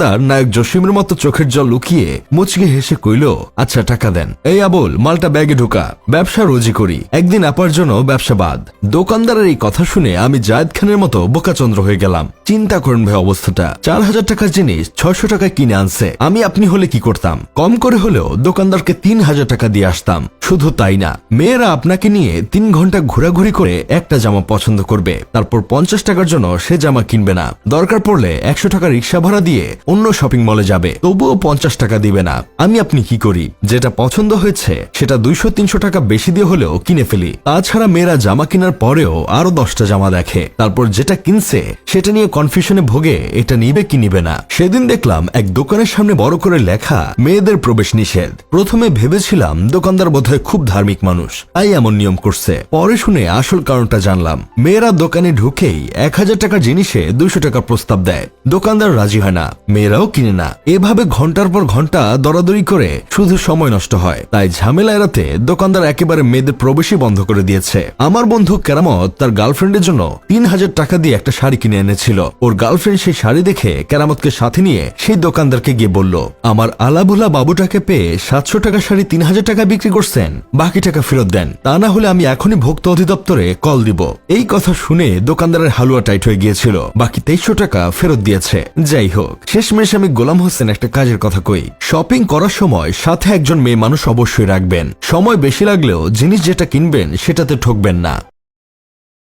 তার নায়ক জসিমের মতো চোখের জল লুকিয়ে মুচকে হেসে কইল, আচ্ছা টাকা দেন। এই আবুল, মালটা ব্যাগে ঢোকা, ব্যবসা রোজই করি, একদিন আপার জন্য ব্যবসা বাদ। দোকানদারের এই কথা শুনে আমি জায়েদ খানের মতো বোকাচন্দ্র হয়ে গেলাম। চিন্তা করেন ভাই অবস্থাটা, 4000 টাকার জিনিস 600 টাকায় কিনে আনছে। আমি আপনি হলে কি করতাম? কম করে হলেও দোকানদারকে 3000 টাকা দিয়ে আসতাম। শুধু তাই না, মেয়েরা আপনাকে নিয়ে 3 ঘন্টা ঘোরাঘুরি করে একটা জামা পছন্দ করবে, তারপর 50 টাকার জন্য সে জামা কিনবে না। দরকার পড়লে 100 টাকা রিক্সা ভাড়া দিয়ে অন্য শপিং মলে যাবে, তবুও 50 টাকা দিবে না। আমি আপনি কি করি? যেটা পছন্দ হয়েছে সেটা 200-300 টাকা বেশি দিয়ে হলেও কিনে ফেলি। তাছাড়া মেয়েরা জামা কেনার পরেও আরো 10টা জামা দেখে, তারপর যেটা কিনছে সেটা নিয়ে কনফিউশনে ভোগে এটা নিবে কি নিবে না। সেদিন দেখলাম এক দোকানের সামনে বড় করে লেখা মেয়েদের প্রবেশ নিষেধ। প্রথমে ভেবেছিলাম দোকানদার বোধহয় খুব ধার্মিক মানুষ, তাই এমন নিয়ম করছে। পরে শুনে আসল কারণটা জানলাম। মেয়েরা দোকানে ঢুকেই 1000 টাকার জিনিসে 200 টাকা প্রস্তাব দেয়। দোকানদার রাজি হয় না, মেয়েরাও কিনে না। এভাবে ঘন্টার পর ঘন্টা দরাদরি করে শুধু সময় নষ্ট হয়। তাই ঝামেলা এড়াতে দোকানদার একেবারে মেয়েদের প্রবেশই বন্ধ করে দিয়েছে। আমার বন্ধু কেরামত তার গার্লফ্রেন্ডের জন্য 3000 টাকা দিয়ে একটা শাড়ি কিনে এনেছিল। ওর গার্লফ্রেন্ড সেই শাড়ি দেখে কেরামতকে সাথে নিয়ে সেই দোকানদারকে গিয়ে বলল, আমার আলাভোলা বাবুটাকে পেয়ে 700 টাকা শাড়ি 3000 টাকা বিক্রি করছেন, বাকি টাকা ফেরত দেন, তা না হলে আমি এখনই ভোক্তা অধিদপ্তরে কল দিব। এই কথা শুনে দোকানদারের হালুয়া টাইট হয়ে গিয়েছিল, বাকি 2300 টাকা ফেরত দিয়েছে। যাই হোক, শেষমেশ আমি গোলাম হোসেন একটা কাজের কথা কই, শপিং করার সময় সাথে একজন মেয়ে মানুষ অবশ্যই রাখবেন। সময় বেশি লাগলেও জিনিস যেটা কিনবেন সেটাতে ঠকবেন না।